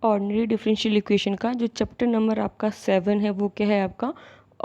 Ordinary differential equation का जो chapter number आपका 7 है वो क्या है आपका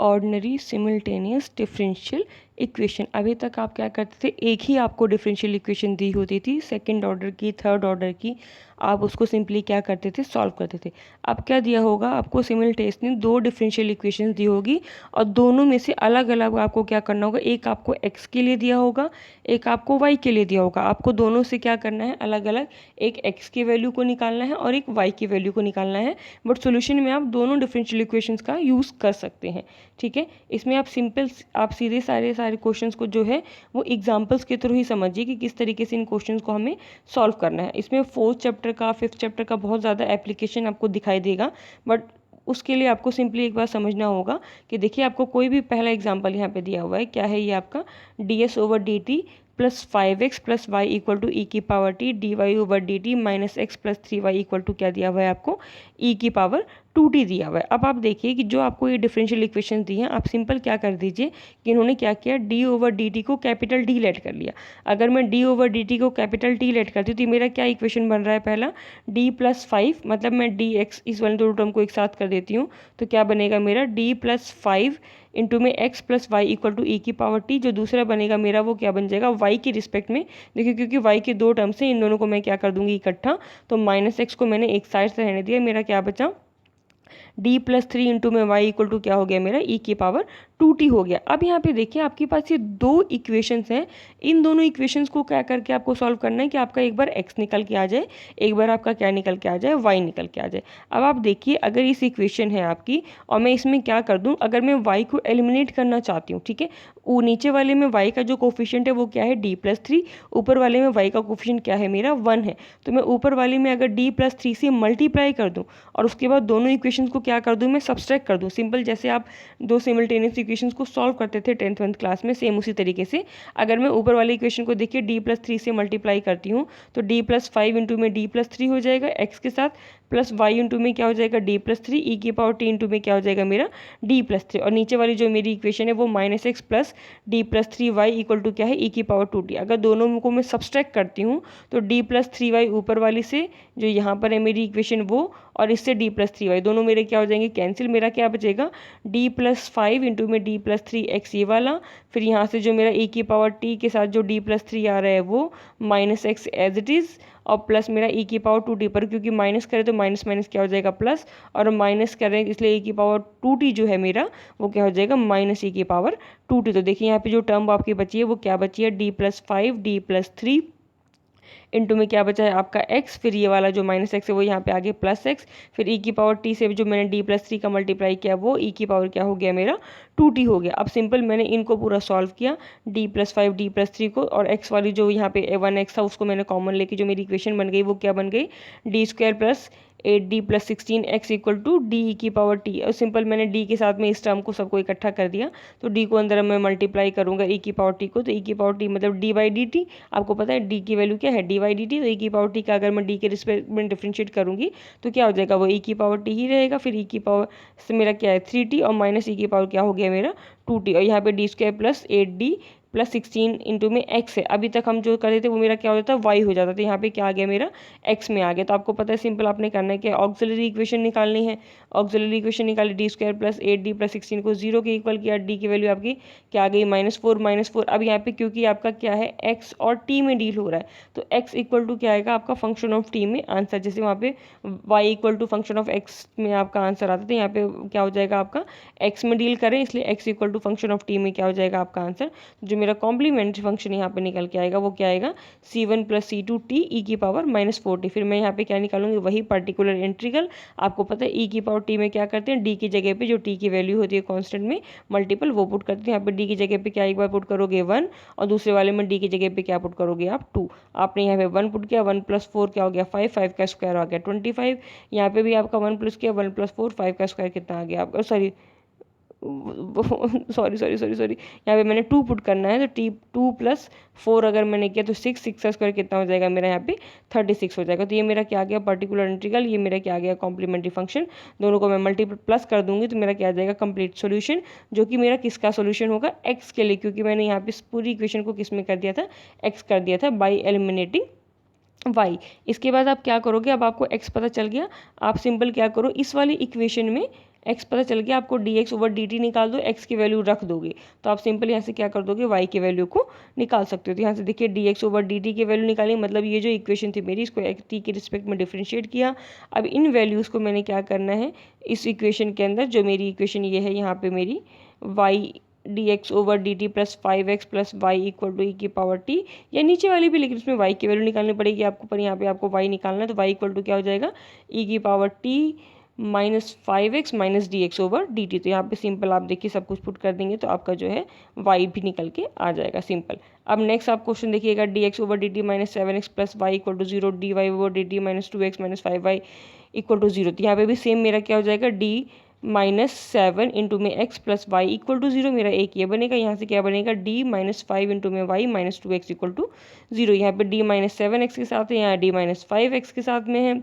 ऑर्डिनरी सिमिल्टेनियस डिफरेंशियल इक्वेशन। अभी तक आप क्या करते थे, एक ही आपको डिफरेंशियल इक्वेशन दी होती थी, सेकंड ऑर्डर की, थर्ड ऑर्डर की, आप उसको सिंपली क्या करते थे, सॉल्व करते थे। अब क्या दिया होगा आपको, सिमिल्टेनियसली दो डिफरेंशियल इक्वेशन दी होगी और दोनों में से अलग अलग आपको क्या करना होगा, एक आपको x के लिए दिया होगा, एक आपको y के लिए दिया होगा। आपको दोनों से क्या करना है, अलग अलग, एक x की वैल्यू को निकालना है और एक y की वैल्यू को निकालना है। बट सोल्यूशन में आप दोनों डिफरेंशियल इक्वेशंस का यूज़ कर सकते हैं। ठीक है, इसमें आप सिंपल, आप सीधे सारे क्वेश्चंस को जो है वो एग्जांपल्स के थ्रू ही समझिए कि किस तरीके से इन क्वेश्चंस को हमें सॉल्व करना है। इसमें फोर्थ चैप्टर का, फिफ्थ चैप्टर का बहुत ज़्यादा एप्लीकेशन आपको दिखाई देगा, बट उसके लिए आपको सिंपली एक बार समझना होगा कि देखिए आपको कोई भी पहला एग्जाम्पल यहाँ पे दिया हुआ है, क्या है ये आपका ds/dt plus 5x plus Y equal to e की power t dy/dt minus x plus 3y equal to क्या दिया हुआ है आपको, ई की पावर 2t दिया हुआ है। अब आप देखिए कि जो आपको ये डिफरेंशियल इक्वेशन दी हैं, आप सिंपल क्या कर दीजिए कि इन्होंने क्या किया, d/dt को कैपिटल D लेट कर लिया। अगर मैं d/dt को कैपिटल T लेट करती हूँ तो मेरा क्या इक्वेशन बन रहा है, पहला d प्लस 5, मतलब मैं dx इस वाले दो टर्म को एक साथ कर देती हूँ तो क्या बनेगा मेरा d प्लस 5 इंटू में x plus Y equal to e की पावर टी। जो दूसरा बनेगा मेरा वो क्या बन जाएगा, y की रिस्पेक्ट में, देखिए क्योंकि y के दो टर्म्स हैं, इन दोनों को मैं क्या कर दूंगी इकट्ठा, तो माइनस एक्स को मैंने एक साइड से रहने दिया, मेरा क्या बचा d प्लस 3 इंटू में y इक्वल टू क्या हो गया मेरा, e की पावर 2t हो गया। अब यहाँ पे देखिए आपके पास ये दो इक्वेशंस हैं, इन दोनों इक्वेशंस को क्या करके आपको सॉल्व करना है कि आपका एक बार x निकल के आ जाए, एक बार आपका क्या निकल के आ जाए, y निकल के आ जाए। अब आप देखिए अगर इस इक्वेशन है आपकी और मैं इसमें क्या कर दूँ, अगर मैं y को एलिमिनेट करना चाहती हूँ, ठीक है, वो नीचे वाले में y का जो कोफिशिएंट है वो क्या है, d प्लस 3, ऊपर वाले में y का कोफिशिएंट क्या है मेरा 1 है, तो मैं ऊपर वाले में अगर d प्लस 3 से मल्टीप्लाई कर दूँ और उसके बाद दोनों इक्वेशंस को क्या कर दूँ, मैं सब्सट्रैक्ट कर दूँ। सिंपल जैसे आप दो सिमिल्टेनियस इक्वेशंस को सॉल्व करते थे 10th क्लास में, सेम उसी तरीके से अगर मैं ऊपर वाली इक्वेशन को देखिए d प्लस 3 से मल्टीप्लाई करती हूँ तो d प्लस 5 इंटू में d प्लस 3 हो जाएगा x के साथ, प्लस y इंटू में क्या हो जाएगा d प्लस 3, ई की पावर t इंटू में क्या हो जाएगा मेरा d प्लस 3, और नीचे वाली जो मेरी इक्वेशन है वो minus x plus d plus 3y equal to क्या है, e की पावर 2t। अगर दोनों को मैं सब्सट्रैक्ट करती हूँ तो d प्लस 3y ऊपर वाली से जो यहाँ पर है मेरी इक्वेशन वो, और इससे d प्लस 3y दोनों मेरे क्या हो जाएंगे कैंसिल, मेरा क्या बचेगा d प्लस 5 इंटू में d प्लस 3x ये वाला, फिर यहाँ से जो मेरा e की पावर t के साथ जो d प्लस 3 आ रहा है वो minus X as it is, और प्लस मेरा e की पावर 2t पर, क्योंकि माइनस करें तो माइनस माइनस क्या हो जाएगा प्लस, और माइनस करें इसलिए e की पावर 2t जो है मेरा वो क्या हो जाएगा माइनस e की पावर 2t। तो देखिए यहाँ पे जो टर्म आपकी बची है वो क्या बची है, d plus 5 d plus 3 into में क्या बचा है आपका x, फिर ये वाला जो माइनस एक्स है वो यहाँ पे आगे प्लस एक्स, फिर e की पावर t से जो मैंने d प्लस 3 का मल्टीप्लाई किया वो e की पावर क्या हो गया मेरा 2t हो गया। अब सिंपल मैंने इनको पूरा सॉल्व किया, d प्लस 5 d प्लस 3 को, और x वाली जो यहाँ पे 1x था उसको मैंने कॉमन लेके जो मेरी इक्वेशन बन गई वो क्या बन गई, D square plus 8d plus 16x equal to D E की पावर t। और सिंपल मैंने d के साथ में इस टर्म को सबको इकट्ठा कर दिया, तो d को अंदर मैं मल्टीप्लाई करूंगा e की पावर t को, तो e की पावर t मतलब d बाई डी टी, आपको पता है d की वैल्यू क्या है, d बाई डी टी, तो e की पावर t का अगर मैं d के रिस्पेक्ट में डिफ्रेंशिएट करूंगी तो क्या हो जाएगा, वो e की पावर t ही रहेगा, फिर e की पावर से मेरा क्या है 3t और माइनस e की पावर क्या हो गया मेरा 2t, और यहाँ पे D square plus 8d plus 16 into में x है। अभी तक हम जो कर रहे थे वो मेरा क्या हो जाता है y हो जाता था, यहाँ पे क्या आ गया मेरा x में आ गया। तो आपको पता है सिंपल आपने करना है कि ऑक्सिलरी इक्वेशन निकालनी है, ऑक्सिलरी इक्वेशन निकाली, D square plus 8d plus 16 को 0 के इक्वल किया, d की वैल्यू आपकी क्या आ गई -4। अब यहाँ पे क्योंकि आपका क्या है x और t में डील हो रहा है तो x इक्वल टू क्या आएगा आपका फंक्शन ऑफ t में आंसर, जैसे वहाँ पे y equal to function of x में आपका आंसर आता था, यहाँ पे क्या हो जाएगा आपका x में डील करें इसलिए x equal to function of t में क्या हो जाएगा आपका आंसर, जो मेरा कॉम्प्लीमेंट्री फंक्शन यहाँ पे निकल के आएगा वो क्या आएगा c1 प्लस c2t ई की पावर -4t। फिर मैं यहाँ पे क्या निकालूंगी, वही पर्टिकुलर इंटीग्रल, आपको पता है e की पावर t में क्या करते हैं, d की जगह पे जो t की वैल्यू होती है कांस्टेंट में मल्टीपल वो पुट करते हैं, यहाँ पे d की जगह पे क्या एक बार पुट करोगे 1 और दूसरे वाले में d की जगह पे क्या पुट करोगे आप 2। आपने यहाँ पे 1 पुट किया, 1 प्लस 4 क्या हो गया 5, 5 का स्क्वायर आ गया 25, यहाँ पे भी आपका 1 प्लस किया 1 प्लस 4 5 का स्क्वायर कितना आ गया आपका, सॉरी यहाँ पे मैंने 2 पुट करना है, तो टी 2 प्लस 4 अगर मैंने किया तो 6 का स्क्वायर कितना हो जाएगा मेरा यहाँ पे 36 हो जाएगा। तो ये मेरा क्या आ गया पर्टिकुलर इंटीग्रल, ये मेरा क्या आ गया कॉम्प्लीमेंट्री फंक्शन, दोनों को मैं मल्टीप्लाई प्लस कर दूंगी तो मेरा क्या आ जाएगा कंप्लीट सोल्यूशन, जो कि मेरा किसका सोल्यूशन होगा x के लिए, क्योंकि मैंने यहाँ पे पूरी इक्वेशन को किस में कर दिया था x कर दिया था बाई एलिमिनेटिंग y। इसके बाद आप क्या करोगे, अब आपको x पता चल गया, आप सिंपल क्या करो, इस वाली इक्वेशन में x पता चल गया, आपको dx ओवर dt निकाल दो, x की वैल्यू रख दोगे तो आप सिंपल यहाँ से क्या कर दोगे, y की वैल्यू को निकाल सकते हो। तो यहाँ से देखिए dx ओवर dt की वैल्यू निकाली, मतलब ये जो इक्वेशन थी मेरी, इसको t के रिस्पेक्ट में डिफ्रेंशिएट किया। अब इन वैल्यूज़ को मैंने क्या करना है, इस इक्वेशन के अंदर, जो मेरी इक्वेशन ये है यहाँ पे मेरी y dx over dt plus 5x plus Y equal to e की पावर t, या नीचे वाली भी, लेकिन इसमें y की वैल्यू निकालनी पड़ेगी आपको, पर यहाँ पे आपको y निकालना है, तो y इक्वल टू क्या हो जाएगा, ई की power t minus 5x minus D X over D T. तो यहाँ पे सिंपल आप देखिए सब कुछ पुट कर देंगे तो आपका जो है y भी निकल के आ जाएगा सिंपल। अब नेक्स्ट आप क्वेश्चन देखिएगा, D X over D T minus 7x plus Y equal to 0, D Y over D T minus 2x minus 5y equal to 0। तो यहाँ पे भी सेम मेरा क्या हो जाएगा, d माइनस 7 इंटू में x plus Y equal to 0, मेरा एक ये बनेगा। यहाँ से क्या बनेगा, d माइनस 5 इंटू में y minus 2x equal to 0। यहाँ पे d माइनस 7x के साथ है, यहाँ d माइनस 5x के साथ में है।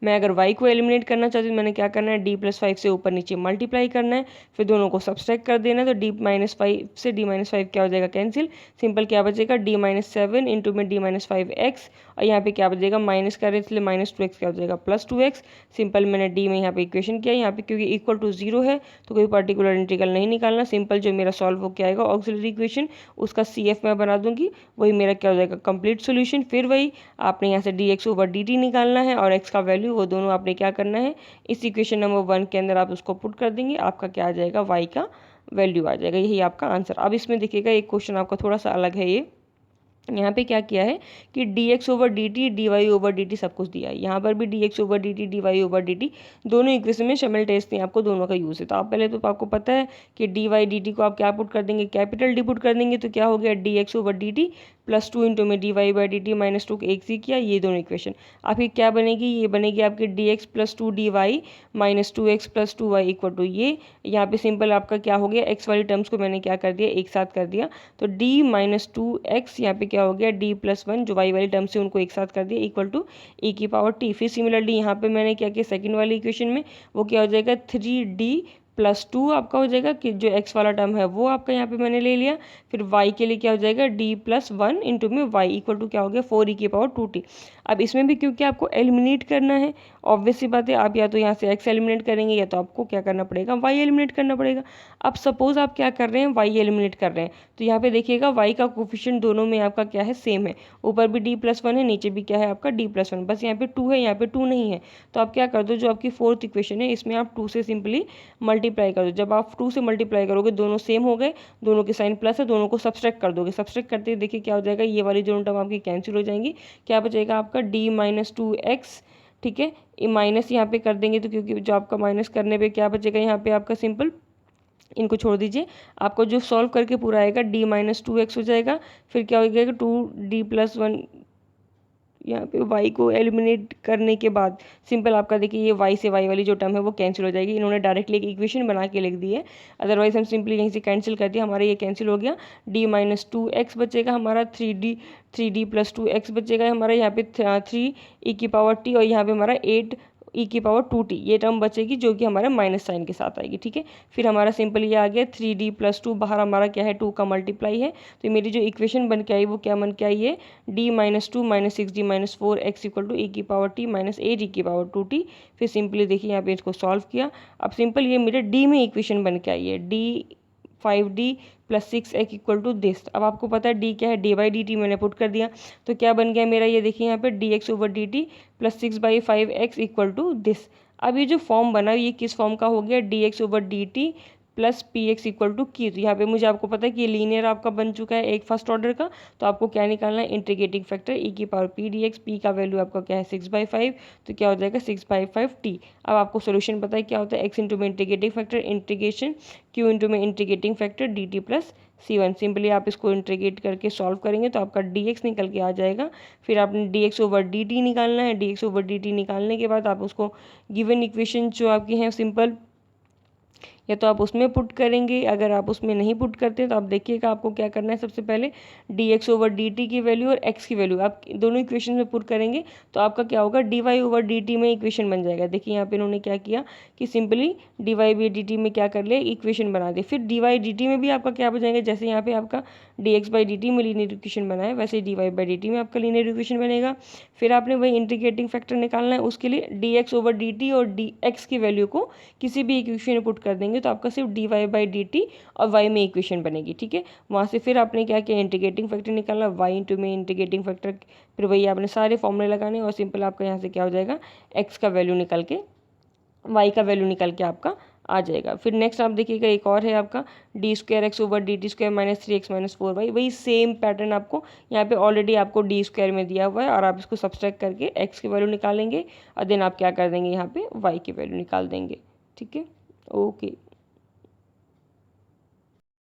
मैं अगर y को एलिमिनेट करना चाहती हूँ, मैंने क्या करना है, d प्लस 5 से ऊपर नीचे मल्टीप्लाई करना है, फिर दोनों को सब्सट्रैक्ट कर देना है। तो d माइनस 5 से d माइनस 5 क्या हो जाएगा, कैंसिल। सिंपल क्या बचेगा, d माइनस 7 इंटू में d माइनस 5x, और यहाँ पे क्या बचेगा, माइनस कर रहे इसलिए माइनस 2x क्या हो जाएगा, प्लस 2x। सिंपल मैंने d में यहाँ पे इक्वेशन किया, यहाँ पे क्योंकि इक्वल टू 0 है तो कोई पर्टिकुलर इंटीग्रल नहीं निकालना। सिंपल जो मेरा सॉल्व हो क्या आएगा, ऑक्सिलरी इक्वेशन, उसका CF मैं बना दूंगी, वही मेरा क्या हो जाएगा, कंप्लीट सोल्यूशन। फिर वही आपने यहाँ से dx ओवर dt निकालना है और x का वैल्यू, वो दोनों आपने क्या करना है, इस इक्वेशन नंबर 1 के अंदर आप उसको पुट कर देंगे, आपका क्या आ जाएगा, y का वैल्यू आ जाएगा। यही आपका आंसर। अब इसमें देखिएगा एक क्वेश्चन आपका थोड़ा सा अलग है, ये यहाँ पे क्या किया है कि dx over dt dy over dt सब कुछ दिया है। यहाँ पर भी dx over dt dy over dt दोनों इक्वेशन में सिमिलटेनियसली आपको दोनों का यूज़ है। तो आप पहले तो आपको पता है कि dy dt को आप क्या पुट कर देंगे, कैपिटल D पुट कर देंगे, तो क्या हो गया, dx over dt plus 2 into में dy बाई dt माइनस 2 एक सी किया, ये दोनों इक्वेशन आपकी क्या बनेगी, ये बनेगी आपकी dx plus 2 dy minus 2x plus 2y equal to ये। यहाँ पे सिंपल आपका क्या हो गया, x वाली टर्म्स को मैंने क्या कर दिया, एक साथ कर दिया, तो d माइनस 2x यहाँ पे क्या हो गया, d प्लस 1 जो y वाली टर्म से उनको एक साथ कर दिया इक्वल टू e की पावर t। फिर सिमिलरली यहाँ पे मैंने क्या किया, सेकंड वाली इक्वेशन में वो क्या हो जाएगा, 3d प्लस 2 आपका हो जाएगा, कि जो x वाला टर्म है वो आपका यहाँ पे मैंने ले लिया। फिर y के लिए क्या हो जाएगा, d प्लस 1 इंटू में y इक्वल टू क्या हो गया, 4e की पावर 2t। अब इसमें भी क्योंकि आपको एलिमिनेट करना है, ऑब्वियस सी बात है, आप या तो यहाँ से x एलिमिनेट करेंगे या तो आपको क्या करना पड़ेगा, y एलिमिनेट करना पड़ेगा। अब सपोज आप क्या कर रहे हैं, y एलिमिनेट कर रहे हैं, तो यहाँ पे देखिएगा y का कोफिशिएंट दोनों में आपका क्या है, सेम है, ऊपर भी d प्लस 1 है, नीचे भी क्या है आपका d प्लस 1, बस यहाँ पे 2 है, यहाँ पे 2 नहीं है। तो आप क्या कर दो, जो आपकी फोर्थ इक्वेशन है इसमें आप 2 से सिंपली मल्टीप्लाई कर दो। जब आप 2 से मल्टीप्लाई करोगे, दोनों सेम हो गए, दोनों के साइन प्लस है, दोनों को सब्सट्रैक्ट कर दोगे। सब्सट्रैक्ट करते देखिए क्या हो जाएगा, ये वाली दोनों टर्म आपकी कैंसिल हो जाएंगी, क्या बचेगा आपका d माइनस 2x, ठीक है, ये माइनस यहाँ पे कर देंगे तो क्योंकि जो आपका माइनस करने पे क्या बचेगा, यहाँ पे आपका सिंपल इनको छोड़ दीजिए, आपको जो सॉल्व करके पूरा आएगा d माइनस 2x हो जाएगा। फिर क्या हो जाएगा, 2d प्लस 1, यहाँ पे y को एलिमिनेट करने के बाद सिंपल आपका देखिए ये y से y वाली जो टर्म है वो कैंसिल हो जाएगी। इन्होंने डायरेक्टली एक इक्वेशन बना के लिख दी है, अदरवाइज हम सिंपली यहीं से कैंसिल कर दिया, हमारा ये कैंसिल हो गया। d माइनस 2x बचेगा हमारा, 3d प्लस 2x बचेगा हमारा, यहाँ पे 3 e की पावर t, और यहाँ पे हमारा 8 e की पावर 2t ये टर्म बचेगी, जो कि हमारा माइनस साइन के साथ आएगी, ठीक है। फिर हमारा सिंपल ये आ गया 3d प्लस 2, बाहर हमारा क्या है, 2 का मल्टीप्लाई है, तो मेरी जो इक्वेशन बन के आई वो क्या बन के आई है, d minus 2 minus 6d minus 4x equal to e की पावर t माइनस 8 e की पावर 2t। फिर सिंपली देखिए यहाँ पे इसको सॉल्व किया, अब सिंपल ये मेरे d में इक्वेशन बन के आई है, d 5d plus 6x equal to this. अब आपको पता है d क्या है, डी बाई डी टी मैंने पुट कर दिया, तो क्या बन गया मेरा, ये देखिए यहाँ पे dx over D t plus 6/5x equal to this. अब ये जो फॉर्म बना ये किस फॉर्म का हो गया, dx over D t plus p x equal to की। तो यहाँ पे मुझे आपको पता है कि ये लीनियर आपका बन चुका है एक फर्स्ट ऑर्डर का, तो आपको क्या निकालना है, इंटीग्रेटिंग फैक्टर ई की power P D x, P का वैल्यू आपका क्या है 6/5, तो क्या हो जाएगा 6/5t। अब आपको सोल्यूशन पता है क्या होता है, एक्स इंटू में integrating factor integration q into में integrating factor d t plus c1। Simply आप इसको इंटीग्रेट करके सॉल्व करेंगे तो आपका dx निकल के आ जाएगा। फिर आपने dx ओवर dt निकालना है, dx ओवर dt निकालने के बाद आप उसको गिवन इक्वेशन जो आपकी हैं सिंपल या तो आप उसमें पुट करेंगे। अगर आप उसमें नहीं पुट करते तो आप देखिएगा आपको क्या करना है, सबसे पहले dx/dt की वैल्यू और x की वैल्यू आप दोनों इक्वेशन में पुट करेंगे तो आपका क्या होगा, dy/dt में इक्वेशन बन जाएगा। देखिए यहाँ पे इन्होंने क्या किया कि सिंपली dy/dt में क्या कर लिया, इक्वेशन बना दी। फिर dy/dt में भी आपका क्या बन जैसे यहाँ पे आपका dx/dt में लीनियर इक्वेशन बना है, वैसे dy/dt में आपका लीनियर इक्वेशन बनेगा। फिर आपने वही इंटीग्रेटिंग फैक्टर निकालना है, उसके लिए dx/dt और dx की वैल्यू को किसी भी इक्वेशन में पुट कर देंगे तो आपका सिर्फ dy/dt और y में इक्वेशन बनेगी। ठीक है, वहाँ से फिर आपने क्या किया, इंटीग्रेटिंग फैक्टर निकालना, y इंटू में इंटीग्रेटिंग फैक्टर, फिर वही आपने सारे फॉर्मूले लगाने और सिंपल आपका यहाँ से क्या हो जाएगा, x का वैल्यू निकल के, y का वैल्यू निकल के आपका आ जाएगा। फिर नेक्स्ट आप देखिएगा एक और है आपका d²x/dt² -3x-4y, वही सेम पैटर्न आपको यहाँ पे ऑलरेडी आपको d² में दिया हुआ है और आप इसको सब्सट्रैक्ट करके x की वैल्यू निकालेंगे और देन आप क्या कर देंगे, यहाँ पे y की वैल्यू निकाल देंगे। ठीक है, ओके।